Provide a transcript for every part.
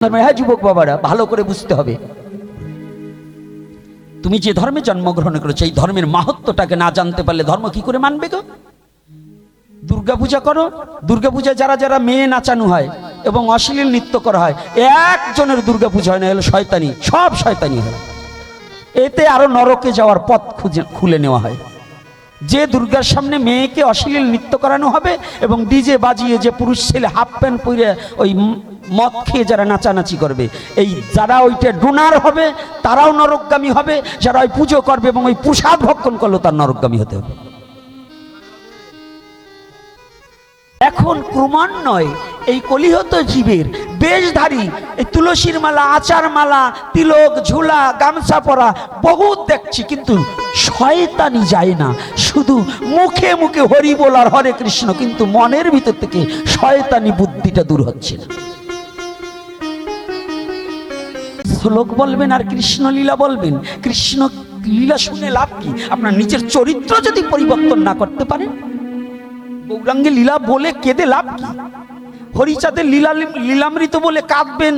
হ্যাঁ যুবক বাবারা, ভালো করে বুঝতে হবে, তুমি যে ধর্মে জন্মগ্রহণ করেছো এই ধর্মের মাহাত্ম্যটাকে না জানতে পারলে ধর্ম কি করে মানবে গো? দুর্গাপূজা করো, দুর্গাপূজায় যারা যারা মেয়ে নাচানো হয় এবং অশ্লীল নৃত্য করা হয়, একজনের দুর্গাপূজা হয় না, হলো শয়তানি, সব শয়তানি হয়। এতে আরো নরকে যাওয়ার পথ খুলে নেওয়া হয়। যে দুর্গার সামনে মেয়েকে অশ্লীল নৃত্য করানো হবে এবং ডিজে বাজিয়ে যে পুরুষ ছেলে হাফ প্যান্ট পরে ওই মদ খেয়ে যারা নাচানাচি করবে, এই যারা ওইটা ডোনার হবে তারাও নরকগামী হবে, যারা ওই পুজো করবে এবং ওই প্রসাদ ভক্ষণ করলো তার নরকগামী হতে হবে। এখন ক্রমান্বয়ে এই কলিহত জীবের বেশধারী, এই তুলসীর মালা, আচার মালা, তিলক, ঝুলা, গামছা পরা বহুত দেখছি, কিন্তু শয়তানি যায় না। শুধু মুখে মুখে হরি বল আর হরে কৃষ্ণ, কিন্তু মনের ভিতর থেকে শয়তানি বুদ্ধিটা দূর হচ্ছে না। শ্লোক বলবেন আর কৃষ্ণ লীলা বলবেন। কৃষ্ণ লীলা শুনে লাভ কি? আপনার নিজের চরিত্র যদি পরিবর্তন না করতে পারেন, গৌরাঙ্গে লীলা বলে কেঁদে লাভ কি? হরিচাঁদের লীলামৃত বলে কাঁদবেন,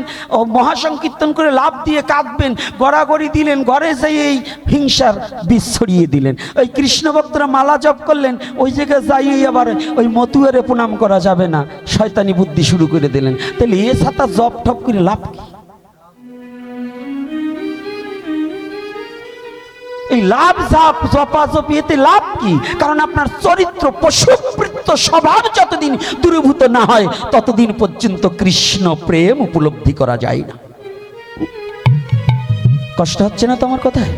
মহাসংকীর্তন করে লাভ দিয়ে কাঁদবেন, গড়াগড়ি দিলেন, ঘরে যাই এই হিংসার বীজ ছড়িয়ে দিলেন। ওই কৃষ্ণ ভক্তরা মালা জপ করলেন, ওই জায়গায় যাইয়ে আবার ওই মতুয়ারে প্রণাম করা যাবে না, শয়তানি বুদ্ধি শুরু করে দিলেন। তাহলে এ ছাতা জপ ঠপ করে লাভ কি? এই লাভ জাপ জপাজপি এতে লাভ কি? কারণ আপনার চরিত্র পশুবৃত্ত স্বভাব যতদিন দূরীভূত না হয় ততদিন পর্যন্ত কৃষ্ণ প্রেম উপলব্ধি করা যায় না। কষ্ট হচ্ছে না তোমার কথায়?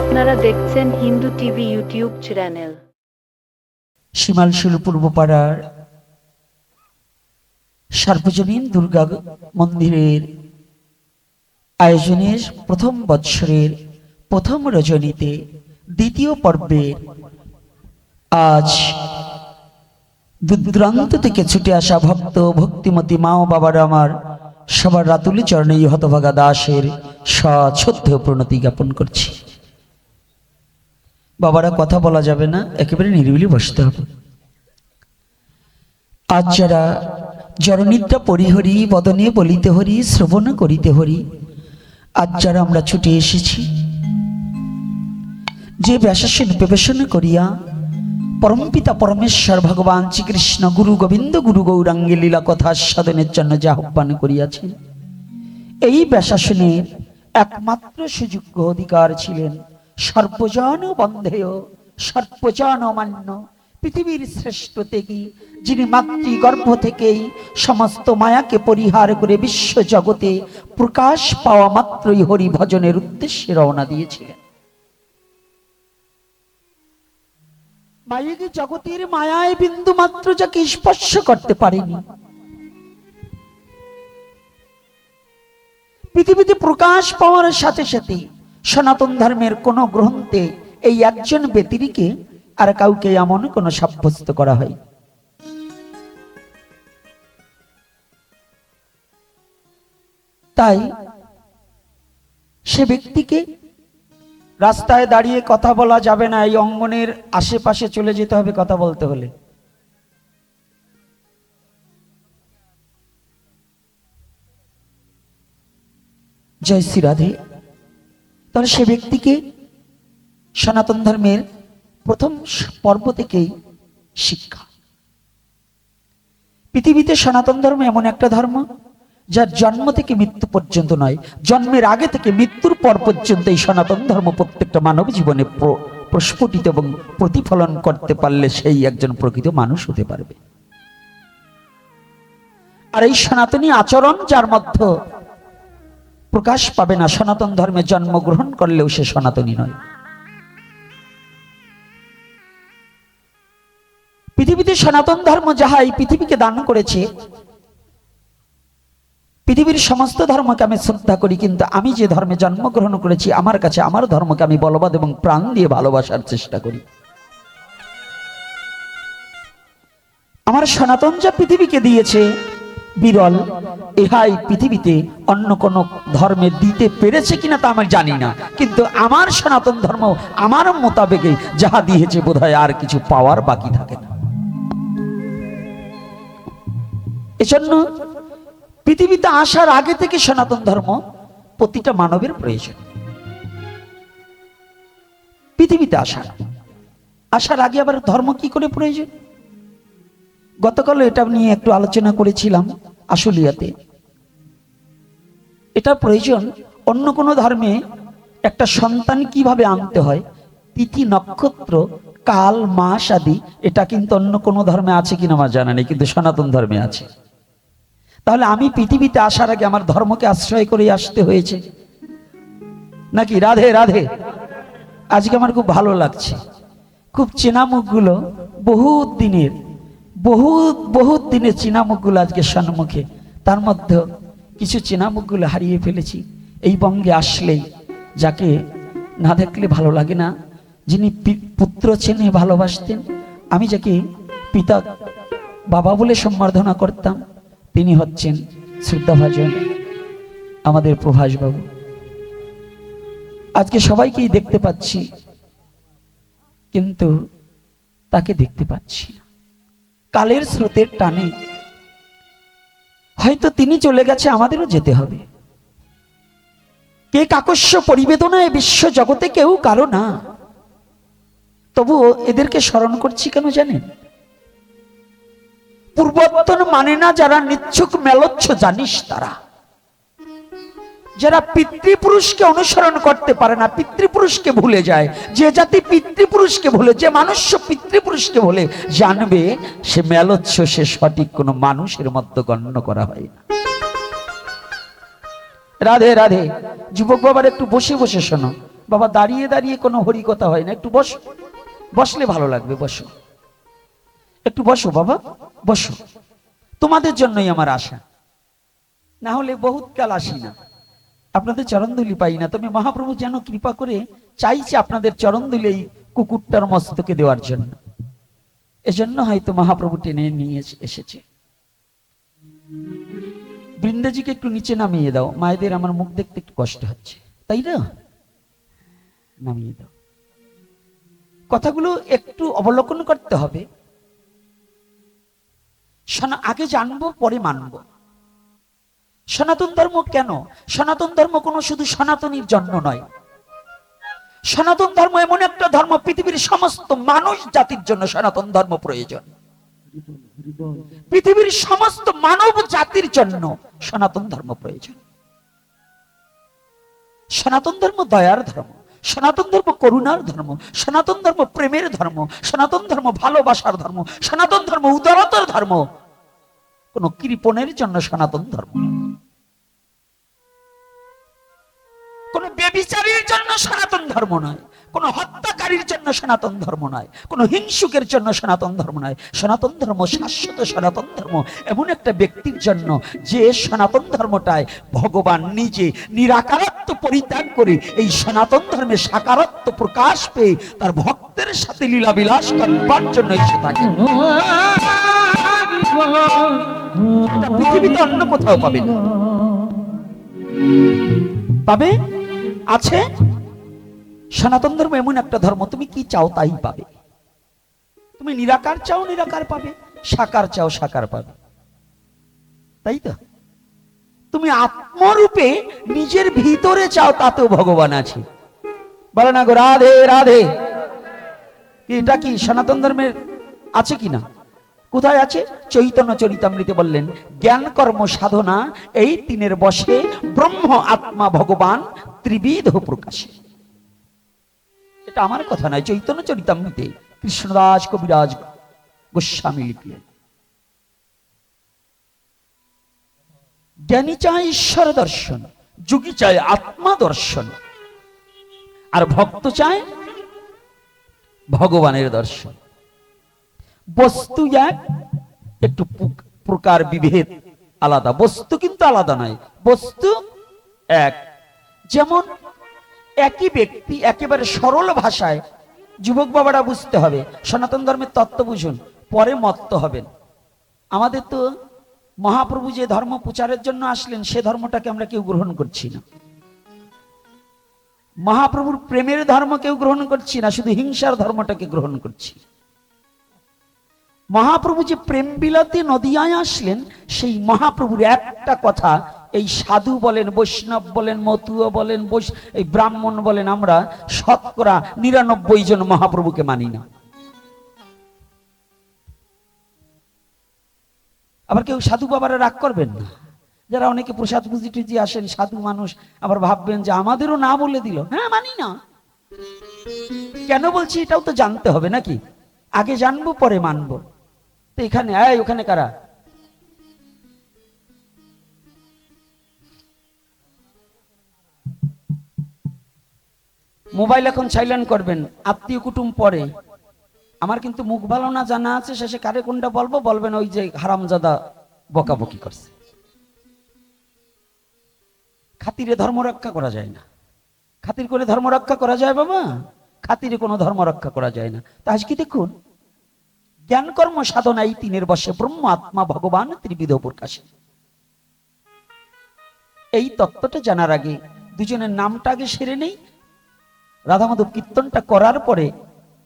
আপনারা দেখছেন হিন্দু টিভি ইউটিউব চ্যানেল। শিমালশিল পূর্বপাড়ার সার্বজনীন দুর্গা মন্দিরের আয়োজনের প্রথম বৎসরের প্রথম রজনীতে দ্বিতীয় পর্বের আজ দূরান্ত থেকে ছুটে আসা ভক্ত ভক্তিমতী মা ও বাবার আমার সবার রাতুলি চরণে হতভাগা দাসের সশ্রদ্ধেয় প্রণতি জ্ঞাপন করছি। বাবারা, কথা বলা যাবে না, একেবারে নিরিবিলি বসতে হবে। আজ যারা জরনিদ্রা পরিহরি বদনে বলিতে হরি শ্রবণ করিতে হরি, আজ যারা আমরা ছুটে এসেছি যে ব্যাসাসন বিবেচনা করিয়া পরমপিতা পরমেশ্বর ভগবান শ্রীকৃষ্ণ গুরু গোবিন্দ গুরু গৌরাঙ্গে লীলা কথা সাধনের জন্য যে আহ্বান করিয়াছেন, এই ব্যাসাসনের একমাত্র সুযোগ্য অধিকার ছিলেন সর্বজন বন্ধেয় সর্বজন মান্য পৃথিবীর শ্রেষ্ঠ ত্যাগী, যিনি মাতৃগর্ভ থেকেই সমস্ত মায়াকে পরিহার করে বিশ্ব জগতে প্রকাশ পাওয়া মাত্রই হরি ভজনের উদ্দেশ্যে রওনা দিয়েছিলেন। মায়াকে জগতের মায়ায় বিন্দু মাত্র যাকে স্পর্শ করতে পারেনি, পৃথিবীতে প্রকাশ পাওয়ার সাথে সাথে সনাতন ধর্মের কোন গ্রন্থে এই একজন ব্যতিরিকে আর কাউকে এমন কোন সাব্যস্ত করা হয়। তাই সে ব্যক্তিকে রাস্তায় দাঁড়িয়ে কথা বলা যাবে না, এই অঙ্গনের আশেপাশে চলে যেতে হবে কথা বলতে হলে। জয় শ্রী রাধে। তাহলে সে ব্যক্তিকে সনাতন ধর্মের প্রথম পর্ব থেকেই শিক্ষা। পৃথিবীতে সনাতন ধর্ম এমন একটা ধর্ম যার জন্ম থেকে মৃত্যু পর্যন্ত নয়, জন্মের আগে থেকে মৃত্যুর পর পর্যন্ত এই সনাতন ধর্ম প্রত্যেকটা মানব জীবনে প্রস্ফুটিত এবং প্রতিফলন করতে পারলে সেই একজন প্রকৃত মানুষ হতে পারবে। আর এই সনাতনী আচরণ যার মধ্যে প্রকাশ পাবে না, সনাতন ধর্মে জন্মগ্রহণ করলেও সে সনাতনী নয়। পৃথিবীতে সনাতন ধর্ম যাহা এই পৃথিবীকে দান করেছে, পৃথিবীর সমস্ত ধর্মকে আমি শ্রদ্ধা করি, কিন্তু আমি যে ধর্মে জন্মগ্রহণ করেছি আমার কাছে আমার ধর্মকে আমি বলবৎ এবং প্রাণ দিয়ে ভালোবাসার চেষ্টা করি। আমার সনাতন যা পৃথিবীকে দিয়েছে বিরল, ইহাই পৃথিবীতে অন্য কোন ধর্মে দিতে পেরেছে কিনা তা আমি জানি না, কিন্তু আমার সনাতন ধর্ম আমার মোতাবেকে যাহা দিয়েছে বোধহয় আর কিছু পাওয়ার বাকি থাকে না। এজন্য পৃথিবীতে আসার আগে থেকে সনাতন ধর্ম প্রতিটা মানবের প্রয়োজন। পৃথিবীতে আসার আগে আবার ধর্ম কি করে প্রয়োজন? গতকাল এটা নিয়ে একটু আলোচনা করেছিলাম আশুলিয়াতে। এটা প্রয়োজন। অন্য কোনো ধর্মে একটা সন্তান কিভাবে আনতে হয়, তিথি নক্ষত্র কাল মাস আদি, এটা কিন্তু অন্য কোনো ধর্মে আছে কিনা আমার জানা নেই, কিন্তু সনাতন ধর্মে আছে। তাহলে আমি পৃথিবীতে আসার আগে আমার ধর্মকে আশ্রয় করে আসতে হয়েছে নাকি? রাধে রাধে। আজকে আমার খুব ভালো লাগছে, খুব চেনা মুখগুলো, বহুত দিনের চেনা মুখগুলো আজকে সম্মুখে। তার মধ্যে কিছু চেনা মুখগুলো হারিয়ে ফেলেছি। এই বঙ্গে আসলেই যাকে না দেখলে ভালো লাগে না, যিনি পুত্র চেনে ভালোবাসতেন, আমি যাকে পিতা বাবা বলে সম্বর্ধনা করতাম, তিনি হচ্ছেন শ্রদ্ধাভাজন আমাদের প্রভাস বাবু। আজকে সবাইকেই দেখতে পাচ্ছি, কিন্তু তাকে দেখতে পাচ্ছি না। কালের স্রোতের টানে হয়তো তিনি চলে গেছে, আমাদেরও যেতে হবে। কে কাকস্য পরিবেদনায় বিশ্ব জগতে কেউ কারো না, তবুও এদেরকে স্মরণ করছি কেন জানেন? পূর্বত্তর মানে না যারা নিচ্ছুক মেলচ্ছ জানিস তারা, যারা পিতৃপুরুষকে অনুসরণ করতে পারে না, পিতৃপুরুষকে ভুলে যায়। যে জাতি পিতৃপুরুষকে ভুলে, যে মানুষ পিতৃপুরুষকে ভুলে, জানবে সে মেলচ্ছ, সে সঠিক কোনো মানুষের মধ্যে গণ্য করা হয় না। রাধে রাধে। যুবক বাবার একটু বসে বসে শোনো বাবা, দাঁড়িয়ে দাঁড়িয়ে কোনো হরি কথা হয় না। একটু বসো, বসলে ভালো লাগবে। বসো, একটু বসো বাবা, বসো। তোমাদের জন্যই আমার আশা, না হলে বহুত কাল আসি না, আপনাদের চরণধুলি পাই না। তবে মহাপ্রভু যেন কৃপা করে চাইছে আপনাদের চরণধুলি এই কুকুরটার মস্তকে দেওয়ার জন্য। এজন্য হয়তো মহাপ্রভু টেনে নিয়ে এসেছে। বৃন্দাজিকে একটু নিচে নামিয়ে দাও, মায়েদের আমার মুখ দেখতে একটু কষ্ট হচ্ছে, তাই না? নামিয়ে দাও। কথাগুলো একটু অবলোকন করতে হবে। আগে জানবো পরে মানবো। সনাতন ধর্ম কেন? সনাতন ধর্ম কোনো শুধু সনাতনীর জন্য নয়। সনাতন ধর্ম এমন একটা ধর্ম, পৃথিবীর সমস্ত মানুষ জাতির জন্য সনাতন ধর্ম প্রয়োজন। পৃথিবীর সমস্ত মানব জাতির জন্য সনাতন ধর্ম প্রয়োজন। সনাতন ধর্ম দয়ার ধর্ম, সনাতন ধর্ম করুণার ধর্ম, সনাতন ধর্ম প্রেমের ধর্ম, সনাতন ধর্ম ভালোবাসার ধর্ম, সনাতন ধর্ম উদারতার ধর্ম। কোন কৃপণের জন্য সনাতন ধর্ম, কোন বেবিচারীর জন্য সনাতন ধর্ম নয়, কোন হত্যাকারীর জন্য সনাতন ধর্ম নয়, কোন হিংসুকের জন্য সনাতন ধর্ম নয়। সনাতন ধর্ম শাশ্বত সনাতন ধর্ম এমন একটা ব্যক্তির জন্য যে সনাতন ধর্মটায় ভগবান নিজে নিরাকারত্ব পরিত্যাগ করে এই সনাতন ধর্মে সাকারত্ব প্রকাশ পেয়ে তার ভক্তের সাথে লীলা বিলাস করবার জন্য এসে থাকে। পৃথিবীতে অন্য কোথাও পাবে না। পাবে আছে সনাতন ধর্ম এমন একটা ধর্ম, তুমি কি চাও তাই পাবে। তুমি নিরাকার চাও নিরাকার পাবে, সাকার চাও সাকার পাবে, তাই তো? তুমি আত্মরূপে নিজের ভিতরে চাও, তাতেও ভগবান আছে। বলে না গো রাধে রাধে। এটা কি সনাতন ধর্মের আছে কিনা? কোথায় আছে? চৈতন্য চরিতামৃতে বললেন, জ্ঞান কর্ম সাধনা এই তিনের বশে ব্রহ্ম আত্মা ভগবান ত্রিবিধ প্রকাশে। এটা আমার কথা নয়, চৈতন্য চরিতামৃতে কৃষ্ণদাস কবিরাজ গোস্বামী লিখলেন। জ্ঞানী চায় ঈশ্বর দর্শন, যোগী চায় আত্মা দর্শন, আর ভক্ত চায় ভগবানের দর্শন। বস্তু এক, একটু প্রকার বিভেদ আলাদা, বস্তু কিন্তু আলাদা নয়, বস্তু এক। যেমন একই ব্যক্তি একেবারে সরল ভাষায়, যুবক বাবারা বুঝতে হবে, সনাতন ধর্মের তত্ত্ব বুঝুন, পরে মত্ত হবেন। আমাদের তো মহাপ্রভু যে ধর্ম প্রচারের জন্য আসলেন সে ধর্মটাকে আমরা কেউ গ্রহণ করছি না। মহাপ্রভুর প্রেমের ধর্ম কেউ গ্রহণ করছি না, শুধু হিংসার ধর্মটাকে গ্রহণ করছি। মহাপ্রভু যে প্রেম বিলাতে নদিয়ায় আসলেন, সেই মহাপ্রভুর একটা কথা এই সাধু বলেন, বৈষ্ণব বলেন, মতুয়া বলেন, এই ব্রাহ্মণ বলেন, আমরা শতকরা 99 জন মহাপ্রভুকে মানি না। আবার কেউ সাধু বাবারা রাগ করবেন না, যারা অনেকে প্রসাদ বুঝি টুজি আসেন সাধু মানুষ, আবার ভাববেন যে আমাদেরও না বলে দিল। হ্যাঁ, মানি না। কেন বলছি এটাও তো জানতে হবে নাকি? আগে জানবো পরে মানবো। তো এখানে ওখানে কারা? মোবাইল এখন সাইলেন্ট করবেন, আত্মীয় কুটুম পরে। আমার কিন্তু মুখ ভালো না জানা আছে, শেষে কারে কোনটা বলবো বলবেন ওই যে হারামজাদা বকাবকি করছে। খাতিরে ধর্ম রক্ষা করা যায় না। খাতির করে ধর্ম রক্ষা করা যায় বাবা? খাতিরে কোনো ধর্ম রক্ষা করা যায় না। তা আজকে দেখুন, জ্ঞান কর্ম সাধনা এই তিনের বশে ব্রহ্ম আত্মা ভগবান ত্রিবিধ প্রকাশে। এই তত্ত্বটা জানার আগে দুজনের নামটা আগে সেরে নেই। রাধা মাধব কীর্তনটা করার পরে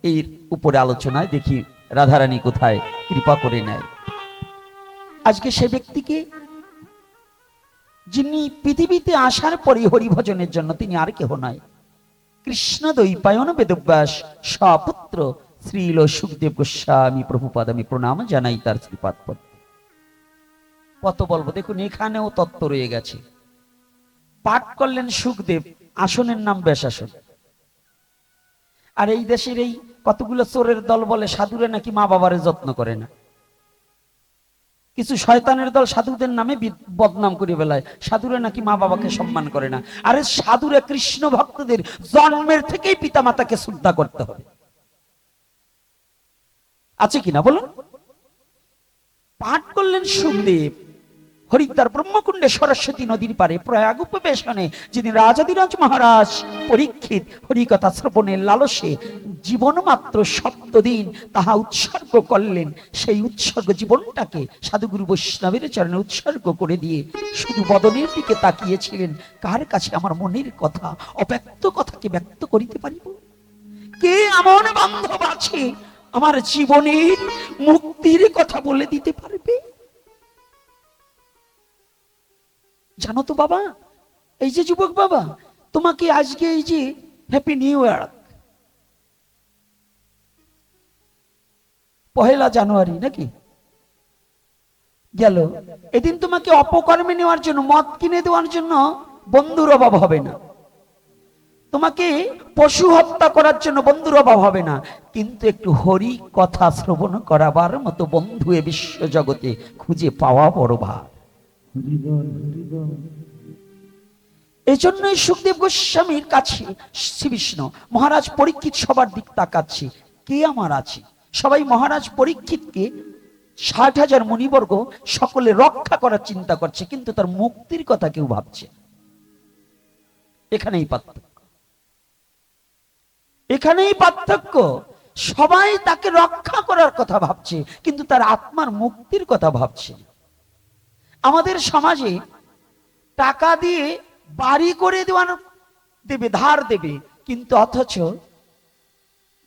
এর উপরে আলোচনায় দেখি রাধারানী কোথায় কৃপা করে নেয়। আজকে সে ব্যক্তিকে যিনি পৃথিবীতে আসার পরে হরিভজনের জন্য, তিনি আর কেহ নয়, কৃষ্ণ দ্বৈপায়ন বেদব্যাস সপুত্র শ্রীল সুখদেব গোস্বামী প্রভুপাদ। আমি প্রণাম জানাই তার শ্রীপাদ পদ। কত বলবো, দেখুন এখানেও তত্ত্ব রয়ে গেছে। পাঠ করলেন সুখদেব, আসনের নাম ব্যাসাসন। আর এই দেশের এই কতগুলো চোরের দল বলে সাধুরে নাকি মা বাবারে যত্ন করে না। কিছু শয়তানের দল সাধুদের নামে বদনাম করে বেলায়, সাধুরে নাকি মা বাবাকে সম্মান করে না। আরে সাধুরে কৃষ্ণ ভক্তদের জন্মের থেকেই পিতা মাতাকে শ্রদ্ধা করতে হবে, আছে কিনা বলুন? পাঠ করলেন সুখদেব, হরিদ্বার ব্রহ্মকুণ্ডে সরস্বতী নদীর পারে প্রয়াগ উপবেশনে যেদিন রাজাধিরাজ মহারাজ পরীক্ষিত হরিকথা শ্রবণের লালসে জীবন মাত্র 7 দিন তাহা উৎসর্গ করলেন, সেই উৎসর্গ জীবনটাকে সাধুগুরু বৈষ্ণবের চরণে উৎসর্গ করে দিয়ে শুধু বদনের দিকে তাকিয়েছিলেন। কার কাছে আমার মনের কথা, অব্যক্ত কথাকে ব্যক্ত করিতে পারিব? কে এমন বান্ধব আছে আমার জীবনের মুক্তির কথা বলে দিতে পারবে? জানো তো বাবা, এই যে যুবক বাবা, তোমাকে আজকে এই যে হ্যাপি নিউ ইয়ার, 1 জানুয়ারি নাকি গেল, এদিন তোমাকে অপকর্মে নেওয়ার জন্য, মদ কিনে দেওয়ার জন্য বন্ধুর অভাব হবে না, তোমাকে পশু হত্যা করার জন্য বন্ধুর অভাব হবে না, কিন্তু একটু হরি কথা শ্রবণ করাবার মতো বন্ধু এ বিশ্ব জগতে খুঁজে পাওয়া বড় ভার। এই জন্যই সুখদেব গোস্বামীর কাছে শ্রী বিষ্ণু মহারাজ পরীক্ষিত সবার দিক তাকাচ্ছে, কে আমার আছে? সবাই মহারাজ পরীক্ষিতকে 60,000 মুনিবর্গ সকলে রক্ষা করার চিন্তা করছে, কিন্তু তার মুক্তির কথা কেউ ভাবছে। এখানেই পার্থক্য, এখানেই পার্থক্য। সবাই তাকে রক্ষা করার কথা ভাবছে, কিন্তু তার আত্মার মুক্তির কথা ভাবছে। আমাদের সমাজে টাকা দিয়ে বাড়ি করে দেবে, ধার দেবে, কিন্তু অথচ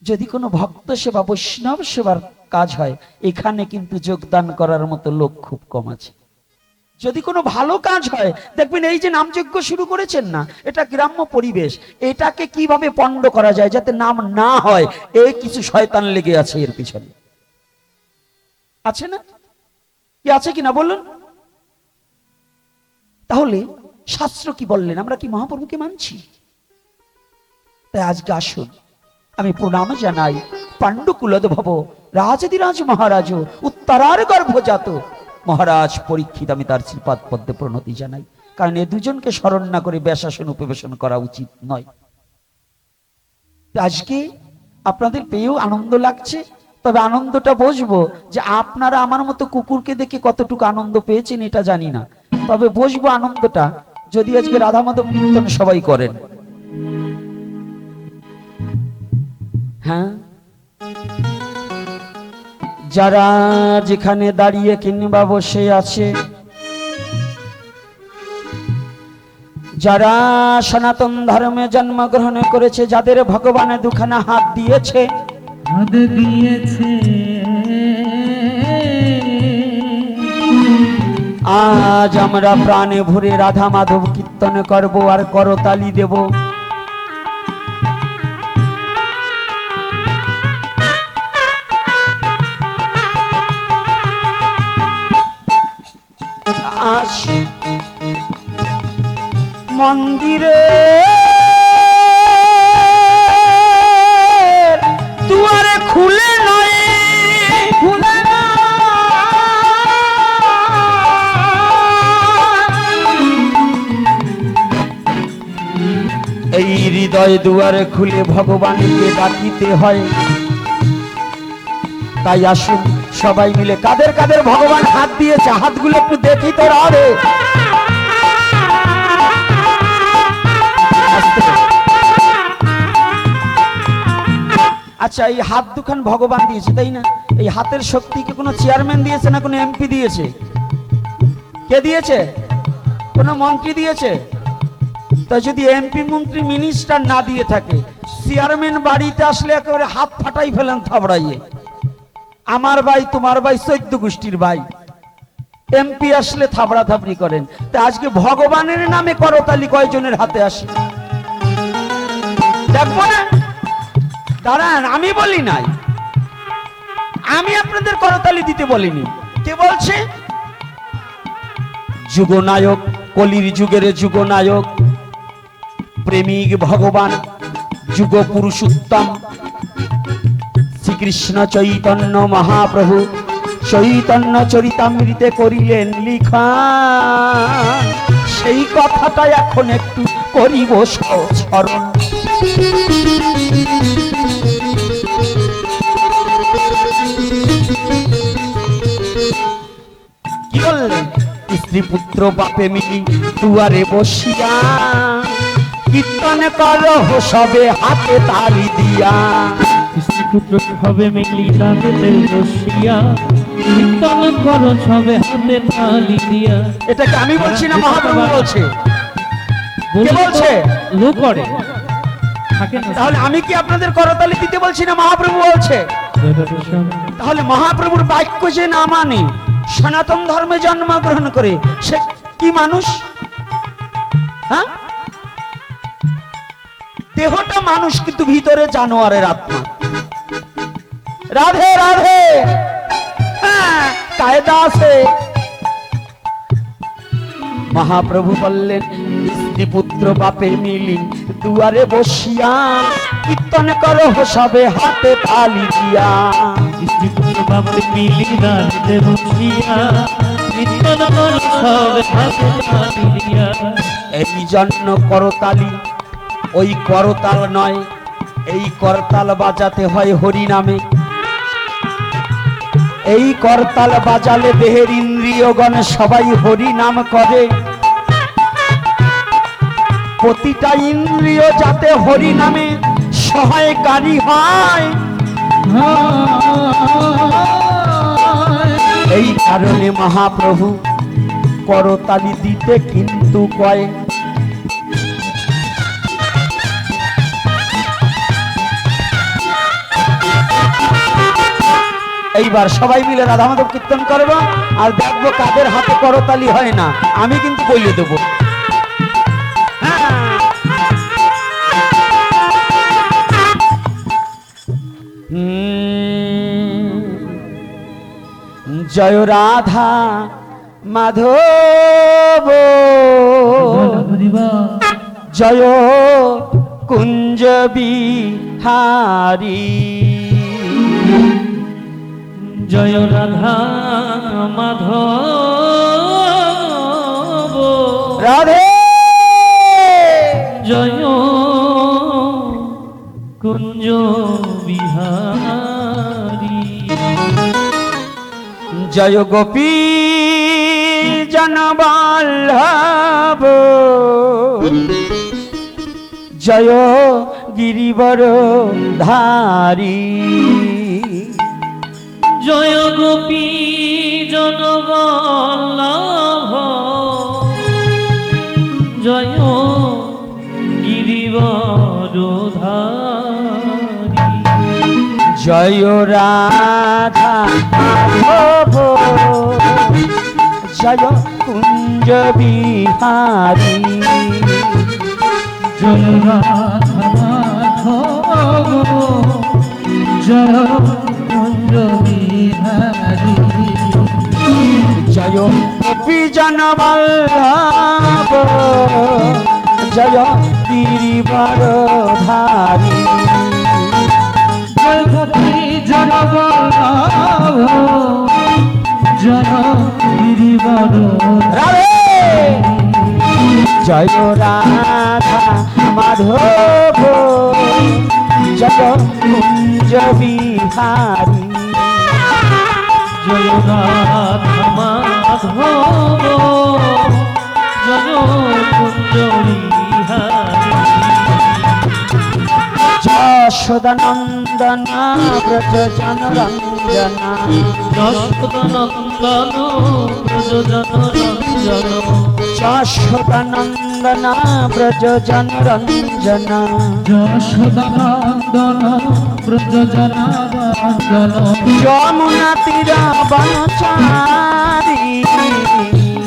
যদি কোনো ভক্ত সেবা বৈষ্ণব সেবার কাজ হয়, এখানে কিন্তু যোগদান করার মতো লোক খুব কম আছে। যদি কোনো ভালো কাজ হয়, দেখবেন এই যে নামযজ্ঞ শুরু করেছেন না, এটা গ্রাম্য পরিবেশ, এটাকে কিভাবে পণ্ড করা যায় যাতে নাম না হয়, এই কিছু শয়তান লেগে আছে এর পিছনে, আছে না? কি আছে কিনা বলুন? তাহলে শাস্ত্র কি বললেন? আমরা কি মহাপ্রভুকে মানছি? তাই আজকে আসুন আমি প্রণাম জানাই পাণ্ডুকুলোদ্ভব রাজাধিরাজ মহারাজ উত্তরার গর্ভজাত মহারাজ পরীক্ষিত। আমি তার শ্রীপাদ পদ্মে প্রণতি জানাই, কারণ এ দুজনকে স্মরণ না করে ব্যাসাসন উপবেশন করা উচিত নয়। আজকে আপনাদের পেয়েও আনন্দ লাগছে, তবে আনন্দটা বুঝবো যে আপনারা আমার মতো কুকুরকে দেখে কতটুকু আনন্দ পেয়েছেন এটা জানি না, তবে বুঝবো আনন্দটা যদি আজকে রাধা মাধব কীর্তন সবাই করেন। হ্যাঁ, যারা যেখানে দাঁড়িয়ে কিংবা বসে আছে, যারা সনাতন ধর্মে জন্মগ্রহণ করেছে, যাদের ভগবানে দুখানা হাত দিয়েছে, আজ আমরা প্রাণে ভরে রাধা মাধব কীর্তন করব আর করতালি দেব। আজ মন্দিরে দুয়ারে খুলে নয় খুলে এই হৃদয় দুয়ারে খুলে ভগবানকে ডাকিতে হয়। তাই আসুন সবাই মিলে, কাদের কাদের ভগবান হাত দিয়েছে হাতগুলো একটু দেখি তো রে। আচ্ছা, এই হাত দুখান ভগবান দিয়েছে তাই না? এই হাতের শক্তিকে কোনো চেয়ারম্যান দিয়েছে না কোনো এমপি দিয়েছে? কে দিয়েছে? কোনো মন্ত্রী দিয়েছে? তাই যদি এমপি মন্ত্রী মিনিস্টার না দিয়ে থাকে, চেয়ারম্যান বাড়িতে আসলে একেবারে হাত ফাটাই ফেলেন থাবড়াইয়ে। আমার ভাই তোমার ভাই 14 গোষ্ঠীর ভাই, এমপি আসলে থাবড়া থাবড়ি করেন। তা আজকে ভগবানের নামে করতালি কয়জনের হাতে আসে দেখবো না? দাঁড়ান, আমি বলি নাই, আমি আপনাদের করতালি দিতে বলিনি। কে বলছে? যুগনায়ক, কলির যুগের যুগনায়ক, প্রেমিক ভগবান, যুগ পুরুষোত্তম শ্রীকৃষ্ণ চৈতন্য মহাপ্রভু চৈতন্য চরিতামৃতে করিলেন লিখা। সেই কথাটা এখন একটু করিব স্মরণ। কি বললেন? স্ত্রী পুত্র বাপে মিলি দুয়ারে বসিয়া কীর্তন করো সবে হাতে তালি দিয়া। স্ত্রী পুত্র সবে মিলি রাতে বসিয়া কীর্তন করো সবে হাতে তালি দিয়া। এটাকে আমি বলছি না, মহাপ্রভু বলছে। কে বলছে? লোক করে থাকে না। তাহলে আমি কি আপনাদের করতালি দিতে বলছি না, মহাপ্রভু বলছে? তাহলে মহাপ্রভুর বাক্য যে না মানে, সনাতন ধর্মে জন্মগ্রহণ করে, সে কি মানুষ? হ্যাঁ, দেহটা মানুষ কিন্তু ভিতরে জানোয়ারের আত্মা। রাধে রাধে, হ্যাঁ কায়দা আছে। মহাপ্রভু বললেন স্ত্রী পুত্র বাপে মিলি দুয়ারে বসিয়া কীর্তন করো সবে হাতে তালি দিয়া। স্ত্রী পুত্র বাপে মিলি রাতে বসিয়া কীর্তন করো সবে হাতে তালি দিয়া। এই জন্য করতালি ওই করতাল নয়, এই করতাল বাজাতে হয় হরি নামে। এই করতাল বাজালে দেহের ইন্দ্রিয়গণ সবাই হরি নাম করে। প্রতিটা ইন্দ্রিয় যাতে হরি নামে সহায়কারী হয়, এই কারণে মহাপ্রভু করতালি দিতে কিন্তু কয়। এইবার সবাই মিলে রাধা মাধব কীর্তন করবো আর দেখবো কাদের হাতে করতালি হয় না। আমি কিন্তু বলে দেবো। জয় রাধা মাধব, জয় কুঞ্জ বিহারী। জয় রাধা মাধব, রাধে জয় কুঞ্জ বিহারী। জয় গোপী জনবল্লভ, জয় গিরিবর ধারী। জয় গোপী জনবল্লভ, জয় গিরিবরধারী। জয় রাধা মাধব, জয় বিহারী। জয় রাধা মাধব জয় কুঞ্জ বিহারী। জয় বিজন বল্লভ জয় গিরিবরধারী। জয় গোপী জন বল্লভ জয় গিরিবর। রাধে জয় রাধা মাধব জয় কুঞ্জ বিহারী। জয় রাধা মাধব জয় কুঞ্জ বিহারী। যশোদানন্দন ব্রজ জনরঞ্জনা। যশোদানন্দন ব্রজ জনরঞ্জন। যশোদানন্দন ব্রজ জনরঞ্জনা। যশোদানন্দন ব্রজ জনরঞ্জন। যমুনা তীর বনচারী।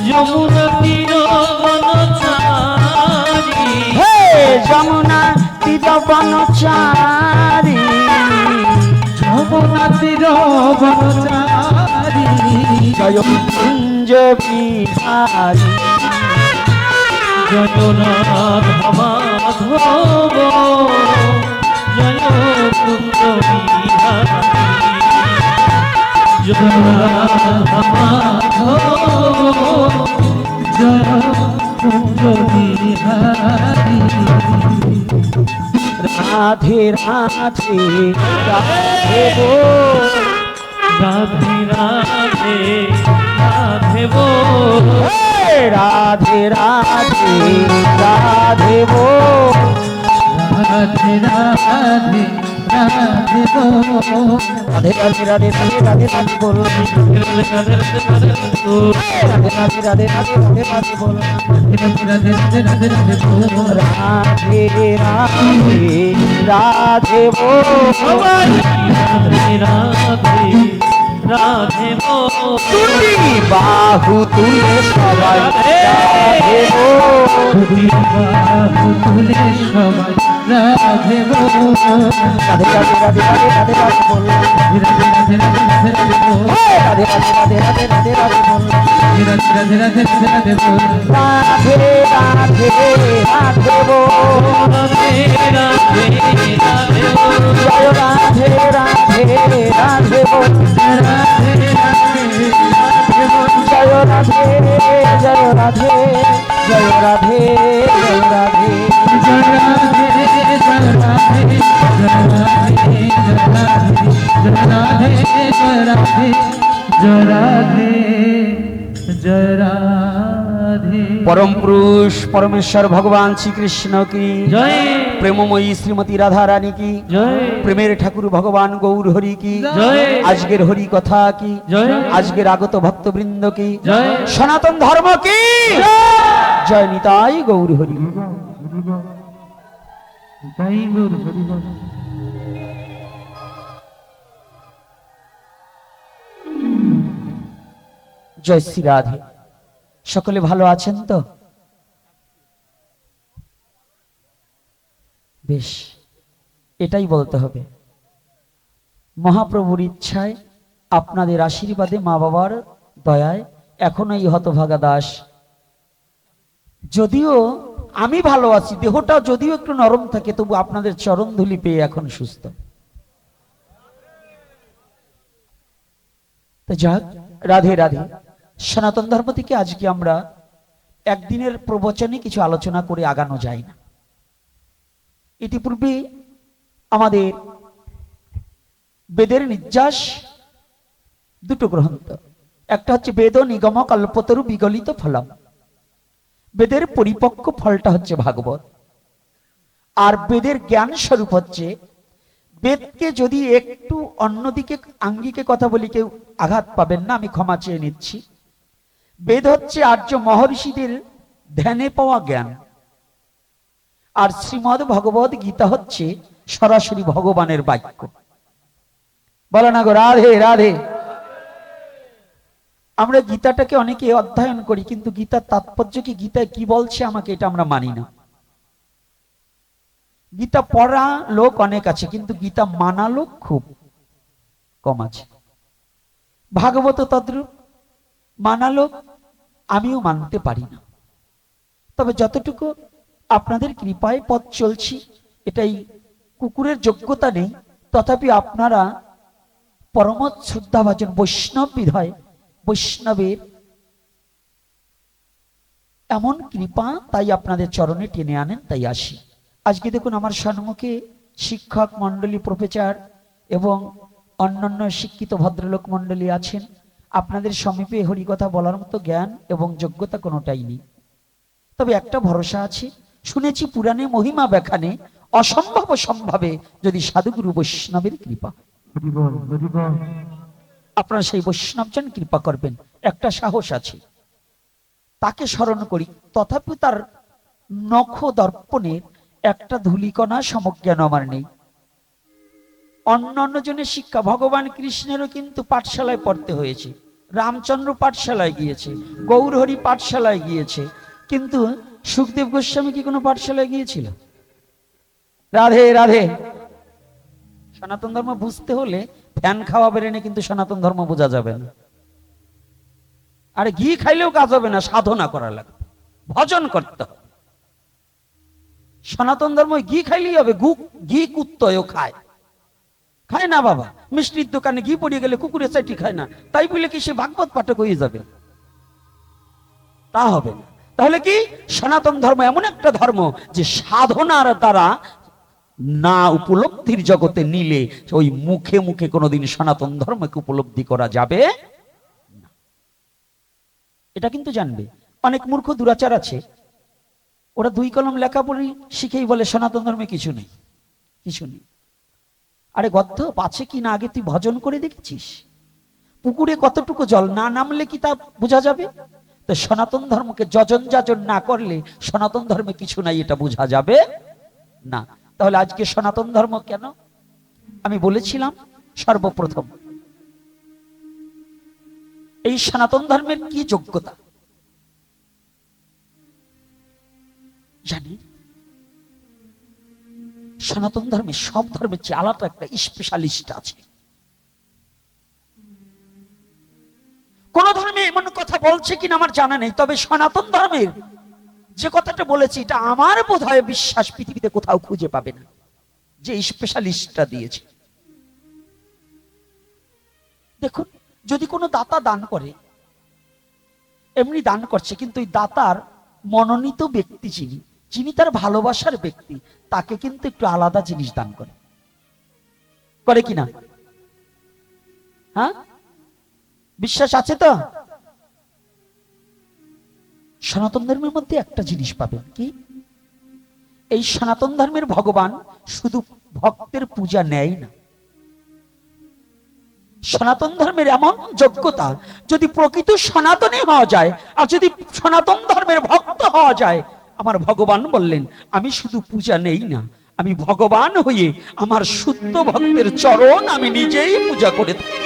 যমুনা তীর বনচারী। হে যমুনা তীর বনচারী। যমুনা তীর বনচারী। জয় কুঞ্জ বিহারী। জয় রাধা মাধব জয় কুঞ্জ বিহারী। জয় রাধা মাধব জয় কুঞ্জ বিহারী। রাধে রাধে রাধে বল। রাধে রাধে রাধে বল। হে রাধে রাধে রাধে বল। রাধে রাধে রাধে বল। রাধে রাধে রাধে রাধে রাধে রাধে বল। রাধে রাধে রাধে রাধে রাধে বল। রাধে রাধে রাধে রাধে বল। রাধে রাধে রাধে বল। রাধে রাধে রাধে বল। দুটি বাহু তুলে সবাই রাধে বল। দুটি বাহু তুলে সবাই রাধে বল। রাধে রাধে রাধে রাধে রাধে রাধে বল। রাধে রাধে রাধে রাধে বল। রাধে রাধে রাধে রাধে রাধে রাধে বল। রাধে রাধে রাধে রাধে বল। রাধে রাধে রাধে বল। রাধে রাধে রাধে বল। জয় রাধে রাধে রাধে বল। রাধে রাধে রাধে বল। জয় রাধে জয় রাধে জয় রাধে জয় রাধে। জয় রাধে জয় রাধে জয় রাধে জয় রাধে জয় রাধে জয় রাধে জয় রাধে। পরম পুরুষ পরমেশ্বর ভগবান শ্রীকৃষ্ণ কি জয়। প্রেমময়ী শ্রীমতী রাধা রানী কি জয়। প্রেমের ঠাকুর ভগবান গৌর হরি কি জয়। আজকের হরি কথা কি জয়। আজকের আগত ভক্তবৃন্দ কি জয়। সনাতন ধর্ম কি জয় নিতাই গৌর হরি। জয় গৌর হরি বল। জয় শ্রী রাধে। সকলে ভালো আছেন তো? বেশ, এটাই বলতে হবে। মহাপ্রভুর ইচ্ছায়, আপনাদের আশীর্বাদে, মা বাবার দয়ায় এখনো এই হতভাগা দাস, যদিও আমি ভালো আছি, দেহটা যদিও একটু নরম থাকে, তবু আপনাদের চরণ ধুলি পেয়ে এখন সুস্থ। তো যাক, রাধে রাধে। সনাতন ধর্ম থেকে আজকে আমরা একদিনের প্রবচনে কিছু আলোচনা করে আগানো যায় না। ইতিপূর্বে আমাদের বেদের নির্যাস দুটো গ্রন্থ, একটা হচ্ছে বেদ নিগম কল্পতরু বিগলিত ফলম, বেদের পরিপক্ক ফলটা হচ্ছে ভাগবত। আর বেদের জ্ঞান স্বরূপ হচ্ছে, বেদকে যদি একটু অন্যদিকে আঙ্গিকে কথা বলি কেউ আঘাত পাবেন না, আমি ক্ষমা চেয়ে নিচ্ছি। বেদ হচ্ছে আর্য মহর্ষিদের ধ্যানে পাওয়া জ্ঞান, আর শ্রীমদ্ ভগবদ গীতা হচ্ছে সরাসরি ভগবানের বাক্য। বলো না গো রাধে রাধে। আমরা গীতাটাকে অনেকে অধ্যয়ন করি, কিন্তু গীতার তাৎপর্য কি, গীতায় কি বলছে আমাকে এটা আমরা মানি না। গীতা পড়া লোক অনেক আছে, কিন্তু গীতা মানা লোক খুব কম আছে। ভাগবত তদ্রূপ, মানা লোক আমিও মানতে পারি না। তবে যতটুকু আপনাদের কৃপায় পথ চলছি, এটাই কুকুরের যোগ্যতা নেই, তথাপি আপনারা পরমত শ্রদ্ধাভাজন বৈষ্ণব বিধায় বৈষ্ণবের এমন কৃপা, তাই আপনাদের চরণে টেনে আনেন, তাই আসি। আজকে দেখুন আমার সম্মুখে শিক্ষক মন্ডলী, প্রফেসর এবং অন্যান্য শিক্ষিত ভদ্রলোক মন্ডলী আছেন। আপনাদের সমীপে হরিকথা বলার মতো জ্ঞান এবং যোগ্যতা কোনোটাই নেই, তবে একটা ভরসা আছে। শুনেছি পুরাণে মহিমা ব্যাখ্যানে অসম্ভব সম্ভবে যদি সাধুগুরু বৈষ্ণবের কৃপা। আপনারা সেই বৈষ্ণবজন কৃপা করবেন, একটা সাহস আছে, তাকে স্মরণ করি। তথাপি তার নখ দর্পণের একটা ধূলিকণা সমজ্ঞান আমার নেই। অন্য জনের শিক্ষা, ভগবান কৃষ্ণেরও কিন্তু পাঠশালায় পড়তে হয়েছে, রামচন্দ্র পাঠশালায় গিয়েছে, গৌরহরি পাঠশালায় গিয়েছে, কিন্তু সুখদেব গোস্বামী কি কোনো পাঠশালায় গিয়েছিল? রাধে রাধে। সনাতন ধর্ম বুঝতে হলে ফ্যান খাওয়া বেরেনে কিন্তু সনাতন ধর্ম বোঝা যাবে না। আর ঘি খাইলেও কাজ হবে না, সাধনা করা লাগবে, ভজন করতে হবে। সনাতন ধর্ম ঘি খাইলেই হবে, ঘি কুত্তয়ও খায়, খায় না বাবা। মিষ্টির দোকানে ঘি পড়িয়ে গেলে কুকুরে চাইটি খায় না, তাই বলে কি সে ভাগবত পাঠক হয়ে যাবে? তা হবে না। তাহলে কি সনাতন ধর্ম এমন একটা ধর্ম যে সাধনার দ্বারা না উপলব্ধির জগতে নিলে ওই মুখে মুখে কোনোদিন সনাতন ধর্মকে উপলব্ধি করা যাবে না। এটা কিন্তু জানবে। অনেক মূর্খ দুরাচার আছে, ওরা দুই কলম লেখাপড়ি শিখেই বলে সনাতন ধর্মে কিছু নেই, কিছু নেই। আরে গদ্ধ, পাছে কি না আগে তুই ভজন করে দেখেছিস? পুকুরে কতটুকু জল, না নামলে কি তা বোঝা যাবে? তো সনাতন ধর্মকে যজন যাজন না করলে সনাতন ধর্মে কিছু নাই, এটা বোঝা যাবে না। তাহলে আজকে সনাতন ধর্ম কেন? আমি বলেছিলাম সর্বপ্রথম এই সনাতন ধর্মের কি যোগ্যতা জানি? সনাতন ধর্মে সব ধর্মের চেয়ে আলাদা একটা স্পেশালিস্ট আছে। কোন ধর্মে এমন কথা বলছে কিনা আমার জানা নেই, তবে সনাতন ধর্মের যে কথাটা বলেছি এটা আমার বোধহয় বিশ্বাস পৃথিবীতে কোথাও খুঁজে পাবে না, যে স্পেশালিস্টটা দিয়েছে। দেখুন, যদি কোনো দাতা দান করে, এমনি দান করছে, কিন্তু ওই দাতার মনোনীত ব্যক্তি যিনি তার ভালোবাসার ব্যক্তি, তাকে কিন্তু একটু আলাদা জিনিস দান করে কিনা? হ্যাঁ, বিশ্বাস আছে তো? সনাতন ধর্মের মধ্যে একটা জিনিস পাবেন কি, এই সনাতন ধর্মের ভগবান শুধু ভক্তের পূজা নেয় না। সনাতন ধর্মের এমন যোগ্যতা, যদি প্রকৃত সনাতনী হওয়া যায় আর যদি সনাতন ধর্মের ভক্ত হওয়া যায়, আমার ভগবান বললেন আমি শুধু পূজা নেই না, আমি ভগবান হয়ে আমার শুদ্ধ ভক্তের চরণ আমি নিজেই পূজা করে থাকি।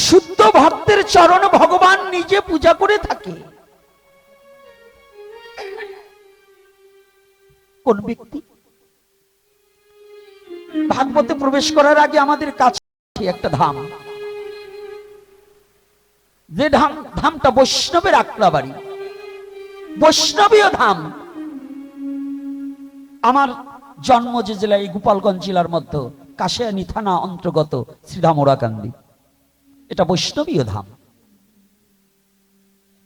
শুদ্ধ ভক্তের চরণ ভগবান নিজে পূজা করে থাকে। কোন ব্যক্তি? ভাগবতে প্রবেশ করার আগে আমাদের কাছে একটা ধাম, যে ধামটা বৈষ্ণবের আকড়া বাড়ি, বৈষ্ণবীয় ধাম। আমার জন্ম যে জেলা, এই গোপালগঞ্জ জেলার মধ্যে কাশিয়ানী থানা অন্তর্গত শ্রীধাম ওরাকান্দি, এটা বৈষ্ণবীয় ধাম।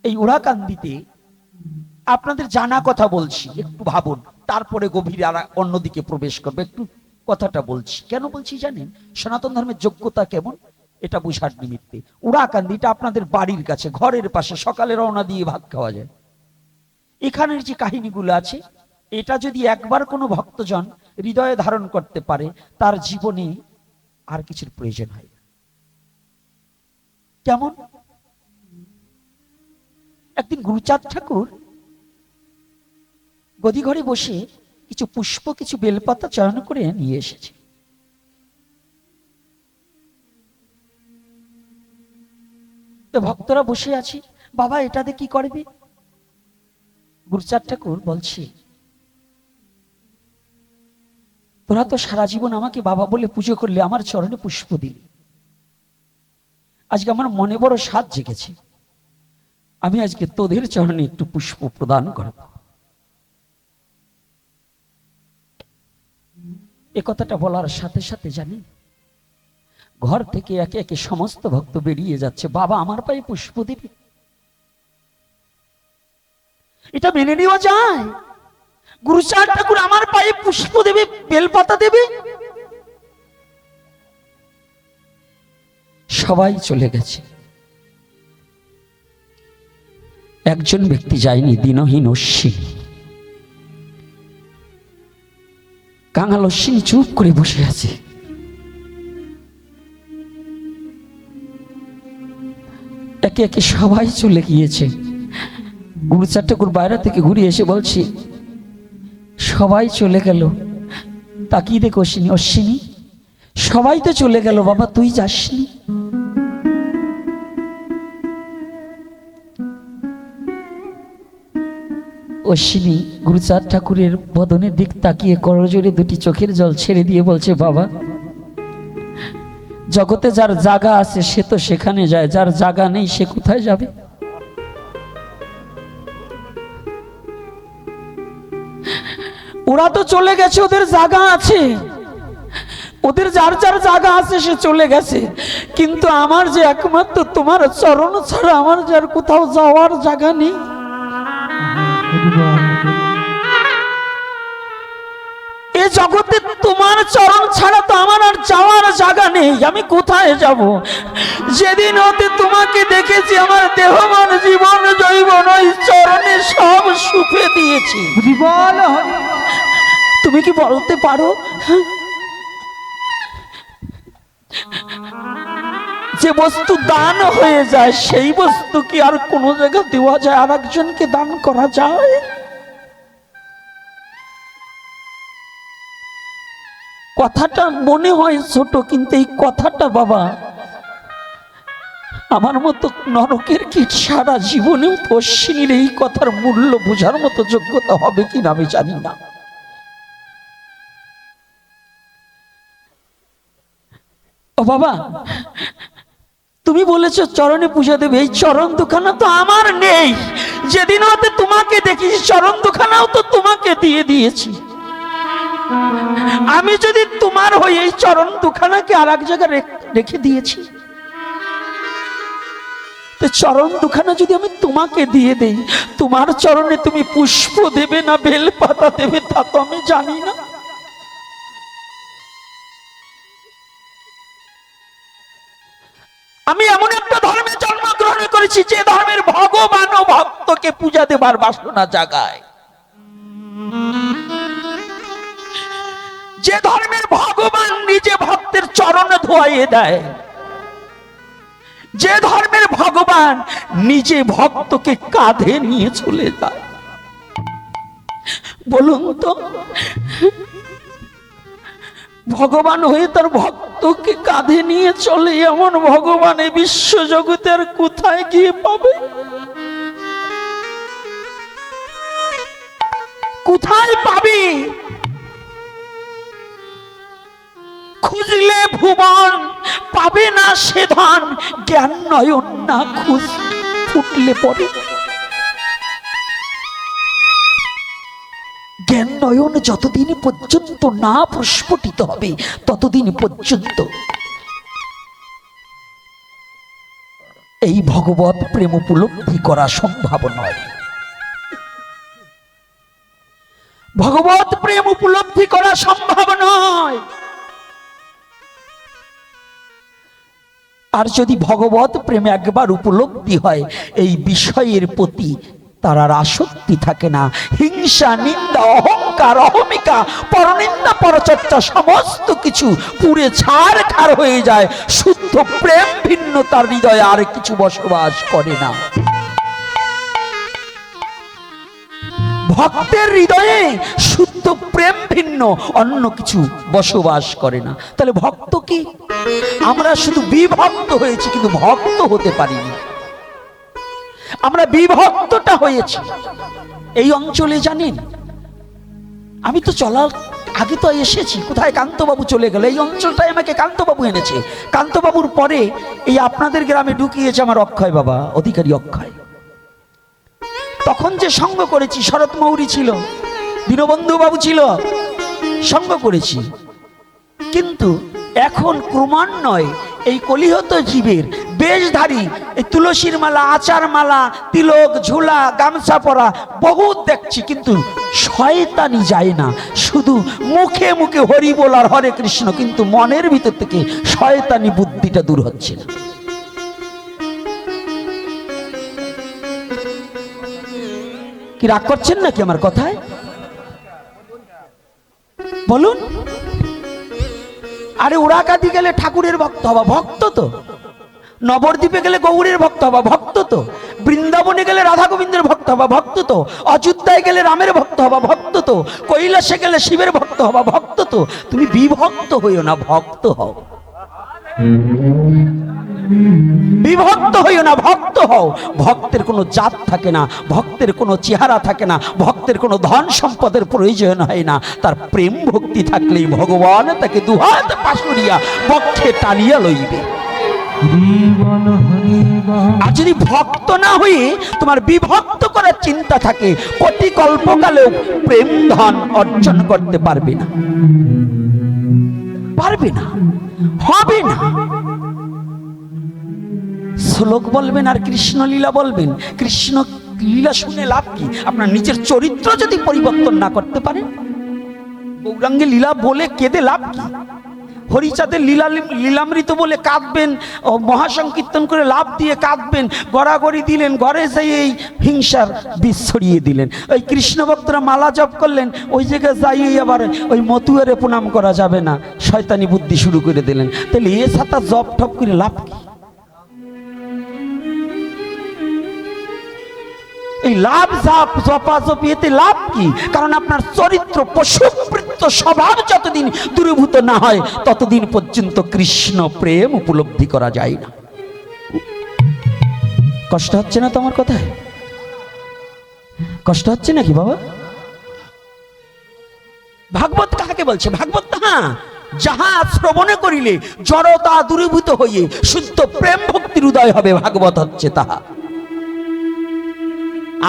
এই ওরাকান্দিতে আপনাদের জানা কথা বলছি, একটু ভাবুন, তারপরে গভীরে আর অন্যদিকে প্রবেশ করবে। একটু কথাটা বলছি, কেন বলছি জানেন? সনাতন ধর্মের যোগ্যতা কেমন এটা বুঝার নিমিত্তে। ওরাকান্দিটা আপনাদের বাড়ির কাছে, ঘরের পাশে, সকালে রওনা দিয়ে ভাত খাওয়া যায়। এখানের যে কাহিনীগুলো আছে, এটা যদি একবার কোনো ভক্তজন হৃদয়ে ধারণ করতে পারে, তার জীবনে আর কিছুর প্রয়োজন হয় না। কেমন? একদিন গুরুচাঁদ ঠাকুর গদি ঘরে বসে কিছু পুষ্প, কিছু বেলপাতা চয়ন করে নিয়ে এসেছে। তো ভক্তরা বসে আছি, বাবা এটাতে কি করবি? গুরুচাঁদ ঠাকুর বলছি, তোরা তো সারা জীবন আমাকে বাবা বলে পুজো করলে, আমার চরণে পুষ্প দিলি, আজকে আমার মনে বড় স্বাদ জেগেছে, আমি আজকে তোদের চরণে একটু পুষ্প প্রদান করব। এ কথাটা বলার সাথে সাথে জানি ঘর থেকে একে একে সমস্ত ভক্ত বেরিয়ে যাচ্ছে, বাবা আমার পায়ে পুষ্প দিবি? এটা মেনে নেওয়া যায়? গুরুচাঁদ ঠাকুর আমার পায়ে পুষ্প দেবে, বেলপাতা দেবে? সবাই চলে গেছে, একজন ব্যক্তি যায়নি, দিনহীন অশ্বিনী। কাঙাল অশ্বিনী চুপ করে বসে আছে। একে একে সবাই চলে গিয়েছে। গুরুচাঁদ ঠাকুর বাইরে থেকে ঘুরে এসে বলছি, সবাই চলে গেল, তাকিয়ে দেখ অশ্বিনী, অশ্বিনী সবাই তো চলে গেল, বাবা তুই যাসনি? অশ্বিনী গুরুচাঁদ ঠাকুরের বদনের দিক তাকিয়ে করজোরে দুটি চোখের জল ছেড়ে দিয়ে বলছে, বাবা জগতে যার জায়গা আছে সে তো সেখানে যায়, যার জায়গা নেই সে কোথায় যাবে? ওরা তো চলে গেছে, ওদের জায়গা আছে, ওদের যার যার জায়গা আছে সে চলে গেছে, কিন্তু আমার যে একমাত্র তোমার চরণ ছাড়া আমার যার কোথাও যাওয়ার জায়গা নেই। এ জগতে তোমার চরণ ছাড়া তো আমার আর যাওয়ার জায়গা নেই, আমি কোথায় যাব? যেদিন হতে তোমাকে দেখেছি আমার দেহ মন জীবন জৈবন ওই চরণে সব সুপে দিয়েছি। তুমি কি বলতে পারো যে বস্তু দান হয়ে যায় সেই বস্তু কি আর কোন জায়গা দেওয়া যায়, আর একজনকে দান করা যায়? কথাটা মনে হয় ছোট, কিন্তু এই কথাটা বাবা আমার মতো নরকের কীট সারা জীবনেও তো অশ্বিনীর এই কথার মূল্য বোঝার মতো যোগ্যতা হবে কিনা আমি জানি না। ও বাবা, তুমি বলেছো চরণে পূজা দেবে, এই চরণ দুখানা তো আমার নেই, যেদিন হতে তোমাকে দেখি চরণ দুখানাও তো তোমাকে দিয়ে দিয়েছি। আমি যদি তোমার হই এই চরণ দুখানাকে আর এক জায়গায় রেখে দিয়েছি, তো চরণ দুখানা যদি আমি তোমাকে দিয়ে দেই, তোমার চরণে তুমি পুষ্প দেবে না বেল পাতা দেবে তা তো আমি জানি না। আমি এমন একটা ধর্মে জন্মগ্রহণ করেছি যে ধর্মের ভগবান ও ভক্তকে পূজা দেবার বাসনা জাগায়, যে ধর্মের ভগবান নিজে ভক্তের চরণে ধোয়াইয়ে দেয়, যে ধর্মের ভগবান নিজে ভক্তকে কাঁধে নিয়ে চলে যায়। বলুন তো, ভগবান হয়ে তার ভক্তকে কাঁধে নিয়ে চলে এমন ভগবান এই বিশ্ব জগতে আর কোথায় গিয়ে পাবে? কোথায় পাবি? খুঁজলে ভুবন পাবে না সে ধন, জ্ঞান নয়ন না খুঁজ ফুটলে পরে। জ্ঞান নয়ন যতদিন পর্যন্ত না প্রস্ফুটিত হবে ততদিন পর্যন্ত এই ভগবত প্রেম উপলব্ধি করা সম্ভব নয়। ভগবত প্রেম উপলব্ধি করা সম্ভব নয়। আর যদি ভগবত প্রেম একবার উপলব্ধি হয়, এই বিষয়ের প্রতি তার আর আসক্তি থাকে না। হিংসা, নিন্দা, অহংকার, অহমিকা, পরনিন্দা, পরচর্চা সমস্ত কিছু পুড়ে ছারখার হয়ে যায়। শুদ্ধ প্রেম ভিন্ন তার হৃদয়ে আর কিছু বসবাস করে না। ভক্তের হৃদয়ে শুদ্ধ প্রেম ভিন্ন অন্য কিছু বসবাস করে না। তাহলে ভক্ত কি? আমরা শুধু বিভক্ত হয়েছি কিন্তু ভক্ত হতে পারিনি। আমরা বিভক্তটা হয়েছি এই অঞ্চলে। জানেন, আমি তো চলার আগে তো এসেছি, কোথায় কান্তবাবু চলে গেল, এই অঞ্চলটায় আমাকে কান্তবাবু এনেছে। কান্তবাবুর পরে এই আপনাদের গ্রামে ঢুকিয়েছে আমার অক্ষয় বাবা, অধিকারী অক্ষয়। তখন যে সঙ্গ করেছি, শরৎ মৌরি ছিল, দীনবন্ধু বাবু ছিল, সঙ্গ করেছি। কিন্তু এখন ক্রমান্বয়ে এই কলিহত জীবের বেশধারী, এই তুলসীর মালা, আচার মালা, তিলক, ঝুলা, গামছা পরা বহুত দেখছি, কিন্তু শয়তানি যায় না। শুধু মুখে মুখে হরি বল আর হরে কৃষ্ণ, কিন্তু মনের ভিতর থেকে শয়তানি বুদ্ধিটা দূর হচ্ছে না। কি রাগ করছেন নাকি আমার কথায়? বলুন। আরে ওরাকাদি গেলে ঠাকুরের ভক্ত হবা, ভক্ত তো। নবদ্বীপে গেলে গৌরের ভক্ত হবা, ভক্ত তো। বৃন্দাবনে গেলে রাধা গোবিন্দের ভক্ত হবা, ভক্ত তো। অযোধ্যায় গেলে রামের ভক্ত হবা, ভক্ত তো। কৈলাসে গেলে শিবের ভক্ত হবা, ভক্ত তো। তুমি বিভক্ত হইও না, ভক্ত হও। বিভক্ত হইও না, ভক্ত হও। ভক্তের কোনো জাত থাকে না, ভক্তের কোনো চেহারা থাকে না, ভক্তের কোনো ধন সম্পদের প্রয়োজন হয় না। তার প্রেম ভক্তি থাকলেই ভগবান তাকে দুহাত পাশুরিয়া বক্ষে টানিয়া লইবে। আর যদি ভক্ত না হয়ে তোমার বিভক্ত করার চিন্তা থাকে, কোটি কল্পকালেও প্রেম ধন অর্জন করতে পারবে না, পারবে না, হবে না। শ্লোক বলবেন আর কৃষ্ণ লীলা বলবেন, কৃষ্ণ লীলা শুনে লাভ কি? আপনার নিজের চরিত্র যদি পরিবর্তন না করতে পারেন, গৌরাঙ্গে লীলা বলে কেঁদে লাভ কি? হরিচাঁদের লীলামৃত বলে কাঁদবেন, মহাসংকীর্তন করে লাভ দিয়ে কাঁদবেন, গড়াগড়ি দিলেন, ঘরে যেয়ে এই হিংসার বীজ ছড়িয়ে দিলেন। ওই কৃষ্ণ ভক্তরা মালা জপ করলেন, ওই জায়গায় যাইয়েই আবার ওই মতুয়ারে প্রণাম করা যাবে না, শয়তানি বুদ্ধি শুরু করে দিলেন। তাহলে এ ছাতা জপ ঠপ করে লাভ কি? এই লাভ জাপ জপাজপি এতে লাভ কি? কারণ আপনার চরিত্র পশুবৃত্ত স্বভাব যতদিন দূরীভূত না হয়, ততদিন পর্যন্ত কৃষ্ণ প্রেম উপলব্ধি করা যায় না। কষ্ট হচ্ছে না তোমার কথায়? কষ্ট হচ্ছে নাকি বাবা? ভাগবত কাকে বলছে? ভাগবত হ্যাঁ, যাহা শ্রবণে করিলে জড়তা দূরীভূত হইয়ে শুদ্ধ প্রেম ভক্তির উদয় হবে, ভাগবত হচ্ছে তাহা।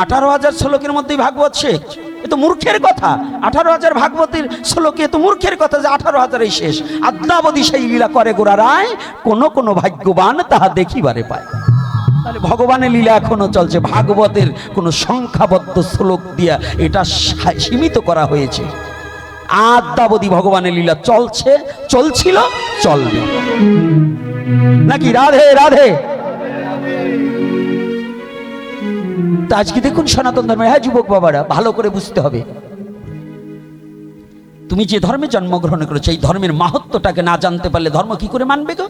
18,000 শ্লোকের মধ্যেই ভাগবত শেষ, এ তো মূর্খের কথা। 18,000 ভাগবতের শ্লোকে তো মূর্খের কথা যে 18,000 শেষ। আদ্যাবধি সেই লীলা করে গোরা রায়, কোন কোন ভাগ্যবান তাহা দেখিবারে পায়। তাহলে ভগবানের লীলা এখনো চলছে, ভাগবতের কোন সংখ্যাবদ্ধ শ্লোক দিয়া এটা সীমিত করা হয়েছে। আদ্যাবধি ভগবানের লীলা চলছে, চলছিল, চলবে নাকি? রাধে রাধে। আজকে দেখুন সনাতন ধর্মে, হ্যাঁ যুবক বাবারা ভালো করে বুঝতে হবে, তুমি যে ধর্মে জন্মগ্রহণ করেছো এই ধর্মের মাহাত্ম্যটাকে না জানতে পারলে ধর্ম কি করে মানবে গো?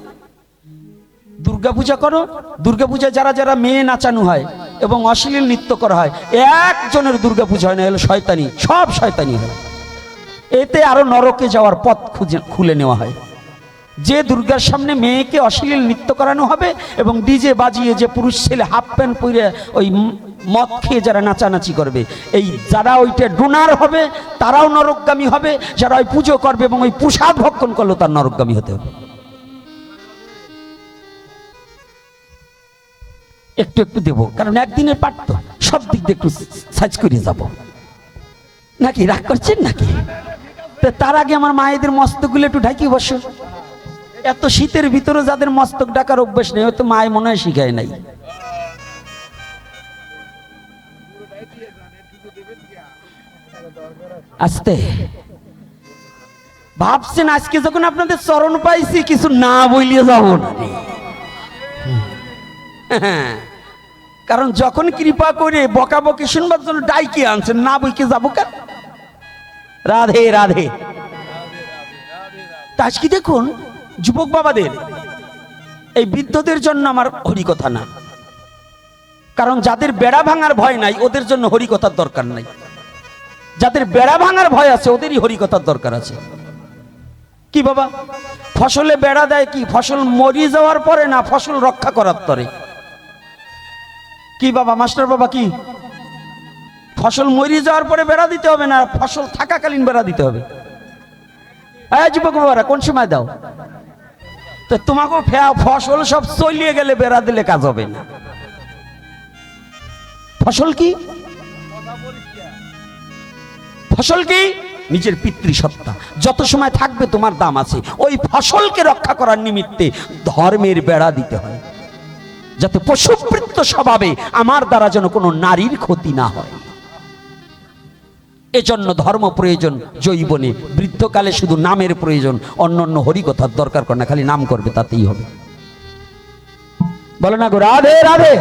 দুর্গাপূজা করো, দুর্গাপূজায় যারা যারা মেয়ে নাচানো হয় এবং অশ্লীল নৃত্য করা হয়, একজনের দুর্গাপূজা হয় না, হলো শয়তানি, সব শয়তানি হয়। এতে আরো নরকে যাওয়ার পথ খুলে নেওয়া হয়। যে দুর্গার সামনে মেয়েকে অশ্লীল নৃত্য করানো হবে এবং ডিজে বাজিয়ে যে পুরুষ ছেলে হাফ প্যান্ট পরে ওই মদ খেয়ে যারা নাচানাচি করবে, এই যারা ওইটা ডোনার হবে তারাও নরকগামী হবে, যারা ওই পুজো করবে এবং ওই প্রসাদ ভক্ষণ করলো তার নরকগামী হতে হবে। একটু একটু দেবো, কারণ একদিনের পাঠ তো, সব দিক দিয়ে একটু সার্চ করে যাব নাকি? রাগ করছেন নাকি? তার আগে আমার মায়েদের মস্তকগুলো একটু ঢাকি বসো। এত শীতের ভিতরে যাদের মস্তক ডাকার অভ্যাস নেই, হয়তো মায় মনে হয় শিখায় নাই। আস্তে ভাবছেন আজকে যখন আপনাদের চরণ পাইছি কিছু না বইলিয়ে যাব না, কারণ যখন কৃপা করে বকাবকি শুনবার জন্য ডাইকে আনছেন, না বইকে যাবো কেন? রাধে রাধে। আজকে দেখুন যুবক বাবাদের, এই বৃদ্ধদের জন্য আমার হরিকথা না, কারণ যাদের বেড়া ভাঙার ভয় নাই ওদের জন্য হরিকথার দরকার নাই। যাদের বেড়া ভাঙার ভয় আছে ওদেরই হরিকথার দরকার আছে। কি বাবা, ফসলে বেড়া দেয় কি ফসল মরিয়ে যাওয়ার পরে, না ফসল রক্ষা করার তরে? কি বাবা, মাস্টার বাবা, কি ফসল মরি যাওয়ার পরে বেড়া দিতে হবে না ফসল থাকাকালীন বেড়া দিতে হবে? যুবক বাবারা কোন সময় দাও? তো তোমাকে ফসল সব চলিয়ে গেলে বেড়া দিলে কাজ হবে না। ফসল কি? ফসল কি? নিজের পিতৃসত্তা। যত সময় থাকবে তোমার দাম আছে। ওই ফসলকে রক্ষা করার নিমিত্তে ধর্মের বেড়া দিতে হয়, যাতে পশুবৃত্ত স্বভাবে আমার দ্বারা যেন কোনো নারীর ক্ষতি না হয়। এজন্য ধর্ম প্রয়োজন জৈবনে। বৃদ্ধকালে শুধু নামের প্রয়োজন, অন্য অন্য হরিকথার দরকার করে না, খালি নাম করবে তাতেই হবে। বলে না গো রাধে রাধে।